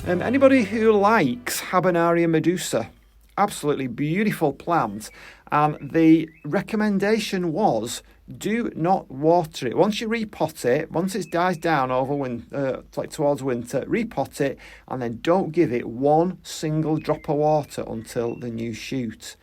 Anybody who likes Habenaria medusa, absolutely beautiful plant, and the recommendation was do not water it. Once you repot it, once it dies down over like towards winter, repot it, and then don't give it one single drop of water until the new shoot.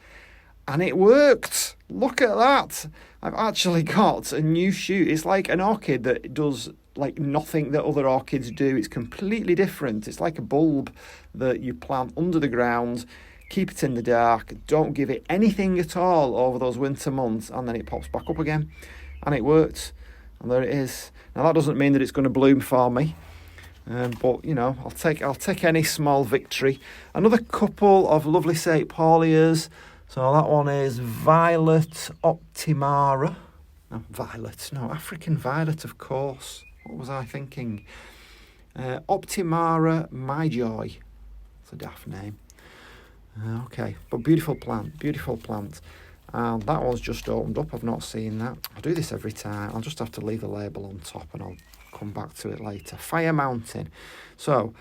And it worked. Look at that. I've actually got a new shoot. It's like an orchid that does like nothing that other orchids do. It's completely different. It's like a bulb that you plant under the ground, keep it in the dark, don't give it anything at all over those winter months, and then it pops back up again. And it worked. And there it is. Now that doesn't mean that it's going to bloom for me. But you know, I'll take any small victory. Another couple of lovely Saintpaulias. So that one is Violet Optimara. No, African Violet, of course. What was I thinking? Optimara My Joy. It's a daft name. Okay, but beautiful plant. And that one's just opened up. I've not seen that. I do this every time. I'll just have to leave the label on top and I'll come back to it later. Fire Mountain. So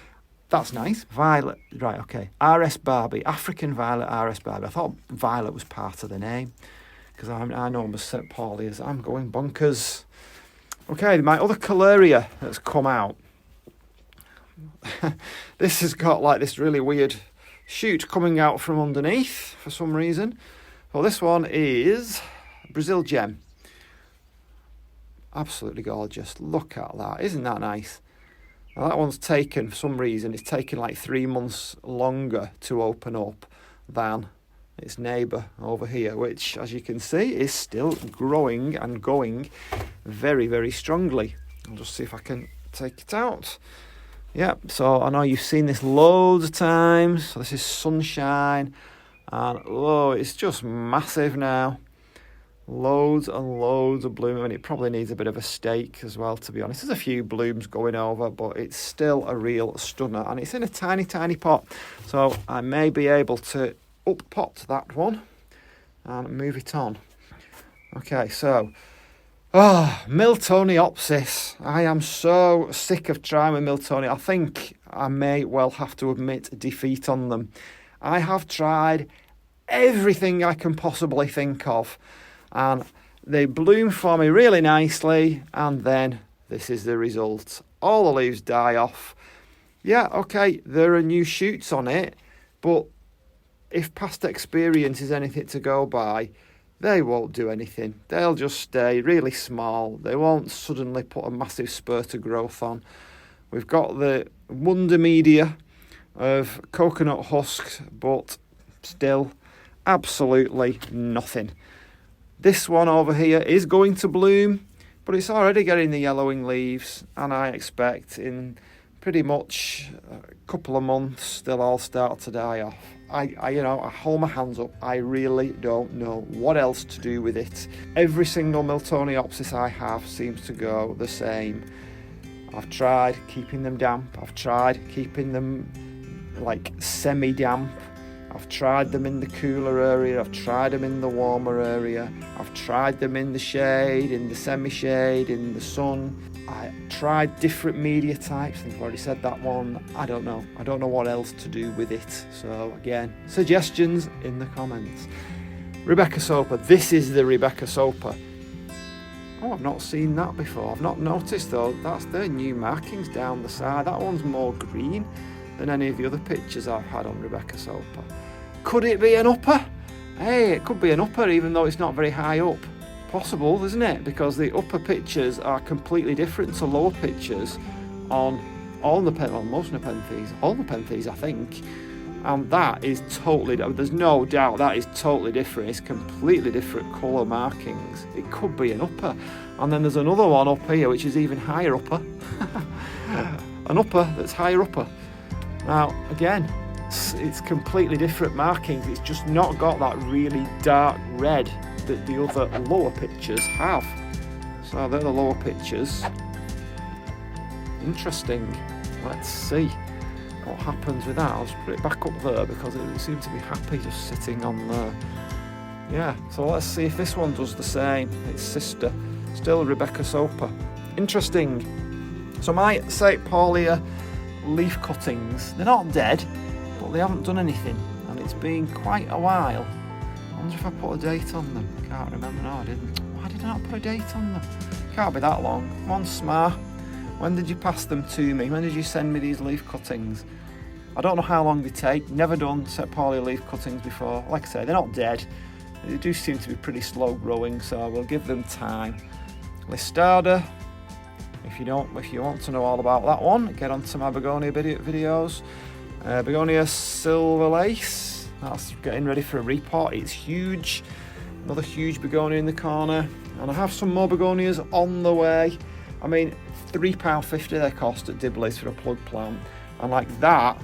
that's nice. Violet. Right, okay. RS Barbie. African Violet RS Barbie. I thought Violet was part of the name because I know my Saintpaulias. I'm going bonkers. Okay, my other Kohleria that's come out. This has got like this really weird shoot coming out from underneath for some reason. Well, this one is Brasil Gem. Absolutely gorgeous. Look at that. Isn't that nice? Now that one's taken, for some reason, it's taken like 3 months longer to open up than its neighbour over here, which, as you can see, is still growing and going very, very strongly. I'll just see if I can take it out. Yeah, so I know you've seen this loads of times. So this is Sunshine, and oh, it's just massive now. Loads and loads of bloom. I mean, it probably needs a bit of a stake as well, to be honest. There's a few blooms going over, but it's still a real stunner, and it's in a tiny, tiny pot. So I may be able to up-pot that one and move it on. Okay, so Miltoniopsis. I am so sick of trying with Miltoni. I think I may well have to admit defeat on them. I have tried everything I can possibly think of, and they bloom for me really nicely, and then this is the result. All the leaves die off. Yeah, okay, there are new shoots on it, but if past experience is anything to go by, they won't do anything. They'll just stay really small. They won't suddenly put a massive spurt of growth on. We've got the wonder media of coconut husks, but still absolutely nothing. This one over here is going to bloom, but it's already getting the yellowing leaves, and I expect in pretty much a couple of months they'll all start to die off. I hold my hands up. I really don't know what else to do with it. Every single Miltoniopsis I have seems to go the same. I've tried keeping them damp. I've tried keeping them like semi-damp. I've tried them in the cooler area. I've tried them in the warmer area. I've tried them in the shade, in the semi-shade, in the sun. I tried different media types. I think I've already said that one. I don't know. I don't know what else to do with it. So again, suggestions in the comments. Rebecca Soper. This is the Rebecca Soper. Oh, I've not seen that before. I've not noticed though. That's their new markings down the side. That one's more green than any of the other pictures I've had on Rebecca Soper. Could it be an upper? Hey, it could be an upper even though it's not very high up. Possible, isn't it? Because the upper pictures are completely different to lower pictures on most Nepenthes, all Nepenthes, I think. And that is totally, there's no doubt that is totally different. It's completely different colour markings. It could be an upper. And then there's another one up here which is even higher upper. An upper that's higher upper. Now, again, it's completely different markings. It's just not got that really dark red that the other lower pictures have. So they're the lower pictures. Interesting. Let's see what happens with that. I'll just put it back up there because it seems to be happy just sitting on there. Yeah, so let's see if this one does the same. Its sister, still Rebecca Soper. Interesting. So my Saintpaulia leaf cuttings. They're not dead, but they haven't done anything, and it's been quite a while. I wonder if I put a date on them. Can't remember. No, I didn't. Why did I not put a date on them? Can't be that long. Come on, Smar. When did you pass them to me? When did you send me these leaf cuttings? I don't know how long they take. Never done Saintpaulia leaf cuttings before. Like I say, they're not dead. They do seem to be pretty slow growing, so we'll give them time. Listada. If you want to know all about that one, get onto my Begonia videos. Begonia Silver Lace. That's getting ready for a repot. It's huge. Another huge begonia in the corner. And I have some more begonias on the way. I mean, £3.50 they cost at Dibley's for a plug plant. And like that,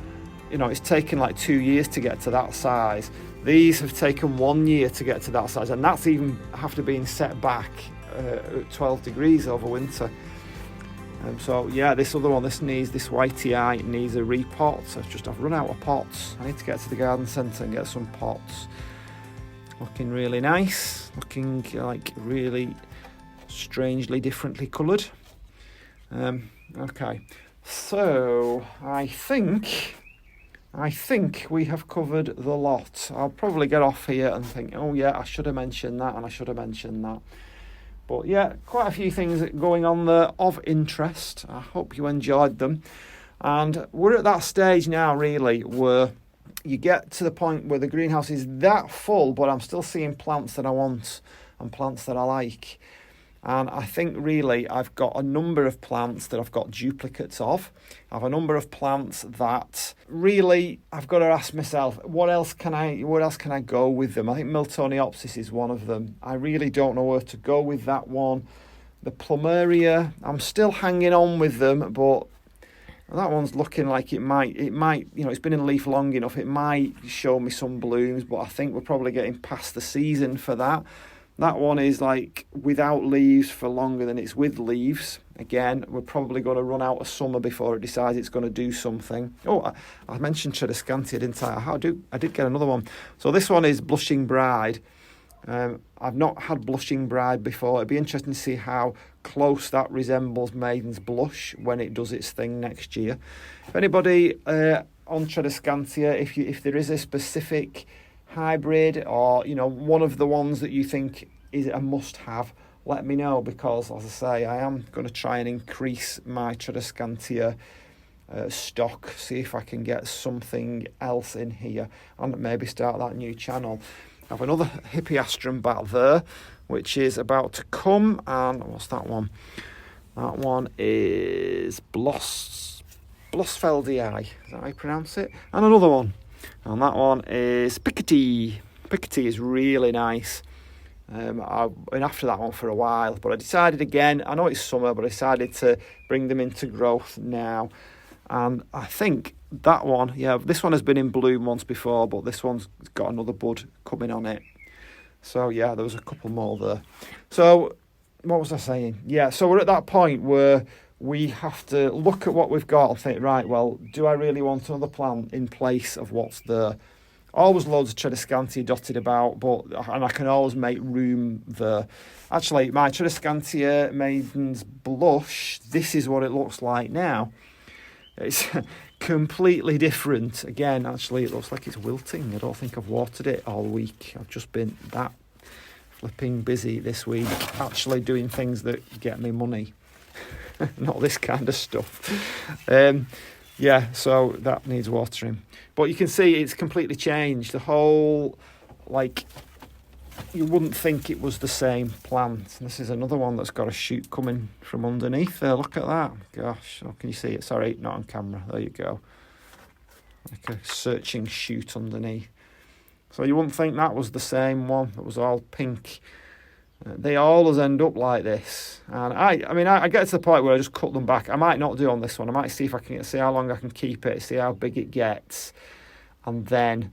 you know, it's taken like 2 years to get to that size. These have taken 1 year to get to that size. And that's even after being set back at 12 degrees over winter. So yeah, this other one, this wightii needs a repot. So I've run out of pots. I need to get to the garden centre and get some pots. Looking really nice. Looking like really strangely differently coloured. Okay, so I think we have covered the lot. I'll probably get off here and think, oh yeah, I should have mentioned that and I should have mentioned that. But yeah, quite a few things going on there of interest. I hope you enjoyed them. And we're at that stage now, really, where you get to the point where the greenhouse is that full, but I'm still seeing plants that I want and plants that I like. And I think really I've got a number of plants that I've got duplicates of. I have a number of plants that really I've got to ask myself, what else can I go with them? I think Miltoniopsis is one of them. I really don't know where to go with that one. The Plumeria, I'm still hanging on with them, but that one's looking like it might, you know, it's been in leaf long enough. It might show me some blooms, but I think we're probably getting past the season for that. That one is like without leaves for longer than it's with leaves. Again, we're probably going to run out of summer before it decides it's going to do something. Oh, I mentioned Tradescantia, didn't I? I did get another one. So this one is Blushing Bride. I've not had Blushing Bride before. It'd be interesting to see how close that resembles Maiden's Blush when it does its thing next year. If anybody on Tradescantia, if there is a specific hybrid or, you know, one of the ones that you think is a must-have, let me know, because, as I say, I am going to try and increase my Tradescantia stock, see if I can get something else in here and maybe start that new channel. I have another hippeastrum back there, which is about to come, and what's that one? That one is Blossfeldii, is that how you pronounce it? And another one. And that one is Pickety. Pickety is really nice. I've been after that one for a while, but I decided again, I know it's summer, but I decided to bring them into growth now. And I think that one, yeah, this one has been in bloom once before, but this one's got another bud coming on it. So yeah, there was a couple more there. So what was I saying? Yeah, so we're at that point where we have to look at what we've got and think, right, well, do I really want another plant in place of what's there? Always loads of Tradescantia dotted about, and I can always make room there. Actually, my Tradescantia Maiden's Blush, this is what it looks like now. It's completely different. Again, actually, it looks like it's wilting. I don't think I've watered it all week. I've just been that flipping busy this week, actually doing things that get me money. Not this kind of stuff. Yeah, so that needs watering. But you can see it's completely changed. The whole, like, you wouldn't think it was the same plant. And this is another one that's got a shoot coming from underneath there. Look at that. Gosh, oh, can you see it? Sorry, not on camera. There you go. Like a searching shoot underneath. So you wouldn't think that was the same one. It was all pink. They always end up like this, and I get to the point where I just cut them back. I might not do on this one. I might see if I can see how long I can keep it, see how big it gets, and then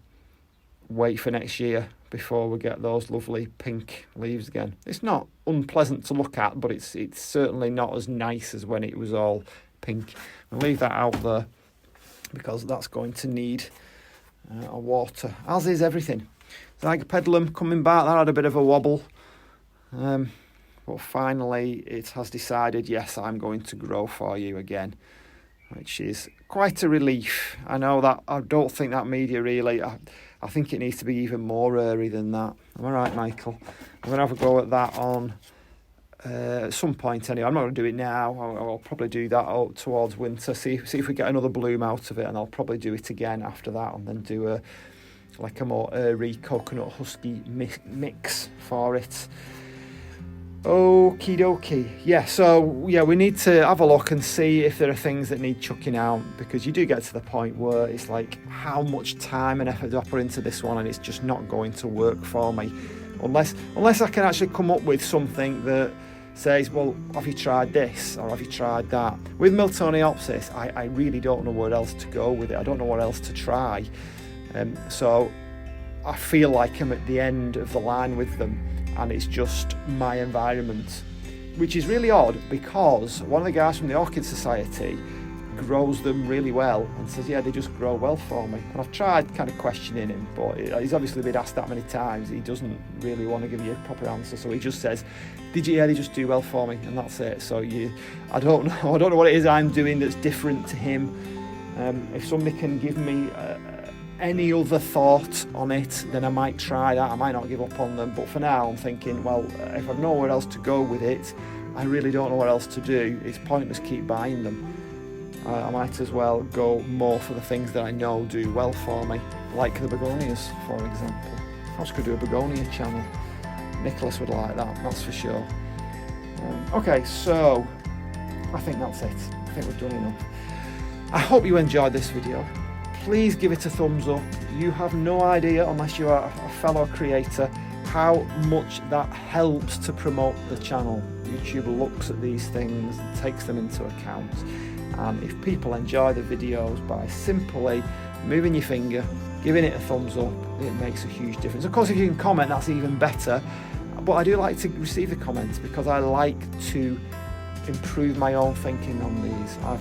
wait for next year before we get those lovely pink leaves again. It's not unpleasant to look at, but it's certainly not as nice as when it was all pink. I'll leave that out there because that's going to need a water, as is everything. Zygopetalum coming back, that had a bit of a wobble. But finally it has decided, yes, I'm going to grow for you again. which is quite a relief. I know that I don't think that media really, I think it needs to be even more airy than that. Am I right, Michael? I'm going to have a go at that on at some point anyway. I'm not going to do it now. I'll probably do that out towards winter, see if we get another bloom out of it, and I'll probably do it again after that, and then do a more airy coconut husky mix for it. Okie dokie. Yeah, so yeah, we need to have a look and see if there are things that need chucking out, because you do get to the point where it's like, how much time and effort do I put into this one, and it's just not going to work for me unless I can actually come up with something that says, well, have you tried this or have you tried that? With Miltoniopsis, I really don't know where else to go with it. I don't know what else to try. So I feel like I'm at the end of the line with them, and it's just my environment, which is really odd, because one of the guys from the Orchid Society grows them really well and says, yeah, they just grow well for me. And I've tried kind of questioning him, but he's obviously been asked that many times, he doesn't really want to give you a proper answer, so he just says, they just do well for me, and that's it. So I don't know what it is I'm doing that's different to him. If somebody can give me any other thought on it, then I might try that. I might not give up on them, but for now I'm thinking, well, if I've nowhere else to go with it, I really don't know what else to do. It's pointless keep buying them. I might as well go more for the things that I know do well for me, like the begonias, for example. I was going to do a begonia channel. Nicholas would like that, that's for sure. Okay, so I think that's it. I think we've done enough. I hope you enjoyed this video. Please give it a thumbs up. You have no idea, unless you are a fellow creator, how much that helps to promote the channel. YouTube looks at these things and takes them into account. And if people enjoy the videos by simply moving your finger, giving it a thumbs up, it makes a huge difference. Of course, if you can comment, that's even better. But I do like to receive the comments, because I like to improve my own thinking on these. I've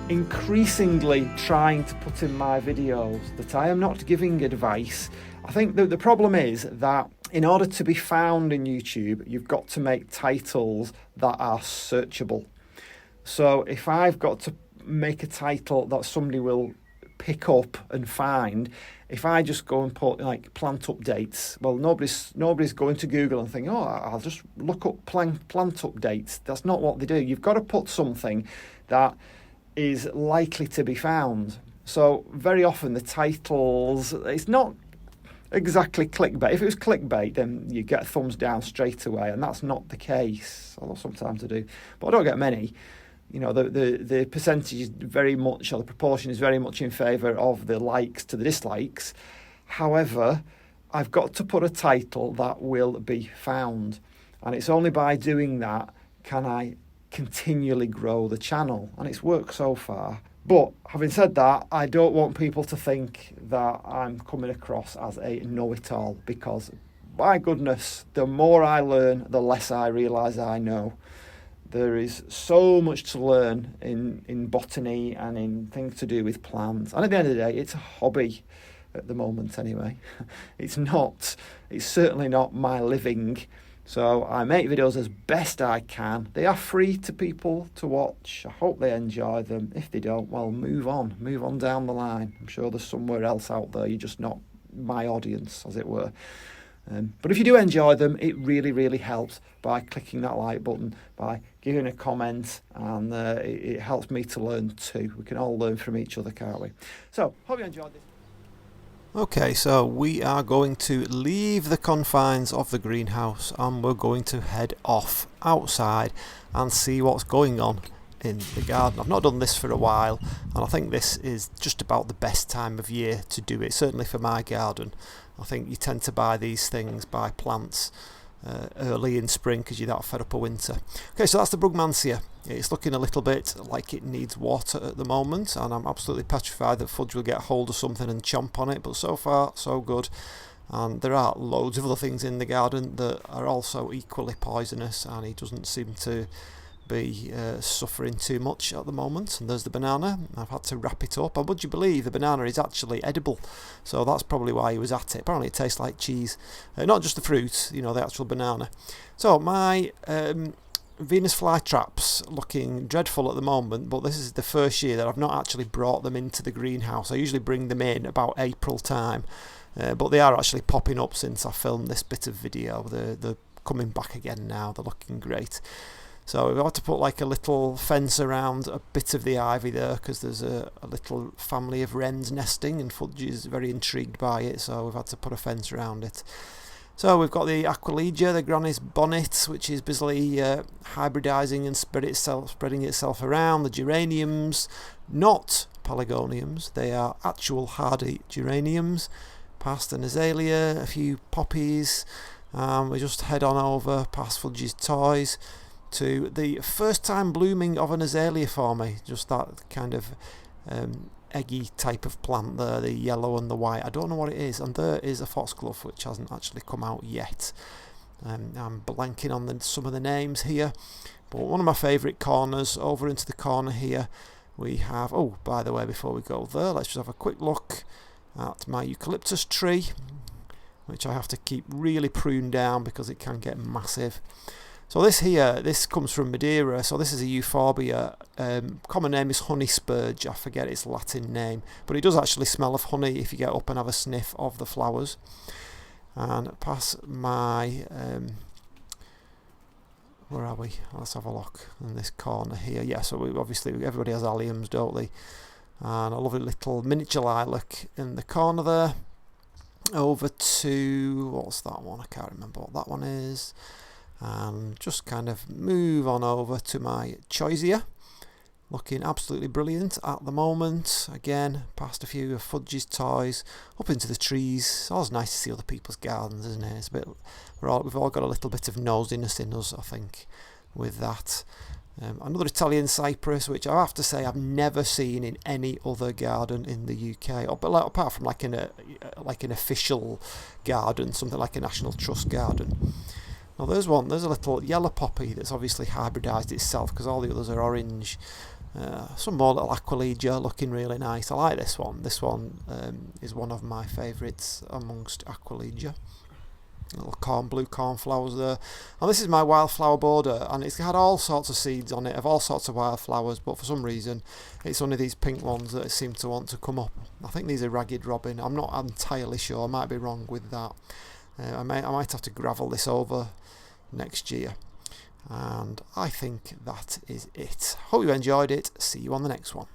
increasingly trying to put in my videos that I am not giving advice. I think that the problem is that in order to be found in YouTube, you've got to make titles that are searchable. So if I've got to make a title that somebody will pick up and find, if I just go and put like plant updates, well, nobody's going to Google and think, oh, I'll just look up plant updates. That's not what they do. You've got to put something that is likely to be found. So very often the titles, it's not exactly clickbait. If it was clickbait, then you get a thumbs down straight away, and that's not the case, although sometimes I do, but I don't get many. You know, the percentage is very much, or the proportion is very much in favour of the likes to the dislikes. However, I've got to put a title that will be found, and it's only by doing that can I continually grow the channel, and it's worked so far. But having said that, I don't want people to think that I'm coming across as a know-it-all, because my goodness, the more I learn, the less I realise I know. There is so much to learn in botany and in things to do with plants, and at the end of the day, it's a hobby at the moment anyway. It's certainly not my living. So I make videos as best I can. They are free to people to watch. I hope they enjoy them. If they don't, well, move on down the line. I'm sure there's somewhere else out there. You're just not my audience, as it were. But if you do enjoy them, it really, really helps by clicking that like button, by giving a comment, and it helps me to learn too. We can all learn from each other, can't we? So, hope you enjoyed this. Okay, so we are going to leave the confines of the greenhouse, and we're going to head off outside and see what's going on in the garden. I've not done this for a while, and I think this is just about the best time of year to do it, certainly for my garden. I think you tend to buy these things, buy plants early in spring, because you're that fed up of winter. Okay, so that's the Brugmansia. It's looking a little bit like it needs water at the moment, and I'm absolutely petrified that Fudge will get hold of something and chomp on it, but so far so good. And there are loads of other things in the garden that are also equally poisonous, and he doesn't seem to be suffering too much at the moment. And there's the banana. I've had to wrap it up, and would you believe the banana is actually edible, so that's probably why he was at it. Apparently it tastes like cheese, not just the fruit, you know, the actual banana. So my Venus flytraps looking dreadful at the moment, but this is the first year that I've not actually brought them into the greenhouse. I usually bring them in about April time, but they are actually popping up since I filmed this bit of video. They're coming back again now. They're looking great. So we've had to put like a little fence around a bit of the ivy there, because there's a little family of wrens nesting, and Fudge is very intrigued by it, so we've had to put a fence around it. So we've got the Aquilegia, the granny's bonnet, which is busily hybridising and spreading itself around. The geraniums, not pelargoniums, they are actual hardy geraniums. Past an azalea, a few poppies. We just head on over past Fudge's toys to the first time blooming of an azalea for me. Just that kind of eggy type of plant there, the yellow and the white. I don't know what it is, and there is a foxglove which hasn't actually come out yet. I'm blanking on some of the names here, but one of my favourite corners, over into the corner here, we have, oh, by the way, before we go there, let's just have a quick look at my eucalyptus tree, which I have to keep really pruned down because it can get massive. So this comes from Madeira, so this is a euphorbia. Common name is honey spurge, I forget its Latin name, but it does actually smell of honey if you get up and have a sniff of the flowers. And past my, where are we? Let's have a look in this corner here. Yeah, so everybody has alliums, don't they? And a lovely little miniature lilac in the corner there. Over to, what's that one? I can't remember what that one is. And just kind of move on over to my choisia, looking absolutely brilliant at the moment. Again, past a few of Fudge's toys, up into the trees. It's always nice to see other people's gardens, isn't it? It's a bit, we've all got a little bit of nosiness in us, I think, with that. Another Italian cypress, which I have to say I've never seen in any other garden in the UK, apart from like an official garden, something like a National Trust garden. Now there's a little yellow poppy that's obviously hybridised itself, because all the others are orange. Some more little Aquilegia looking really nice. I like this one. This one is one of my favourites amongst Aquilegia. Little blue cornflowers there. And this is my wildflower border, and it's had all sorts of seeds on it of all sorts of wildflowers, but for some reason it's only these pink ones that seem to want to come up. I think these are ragged robin. I'm not entirely sure. I might be wrong with that. I might have to gravel this over next year. And I think that is it. Hope you enjoyed it. See you on the next one.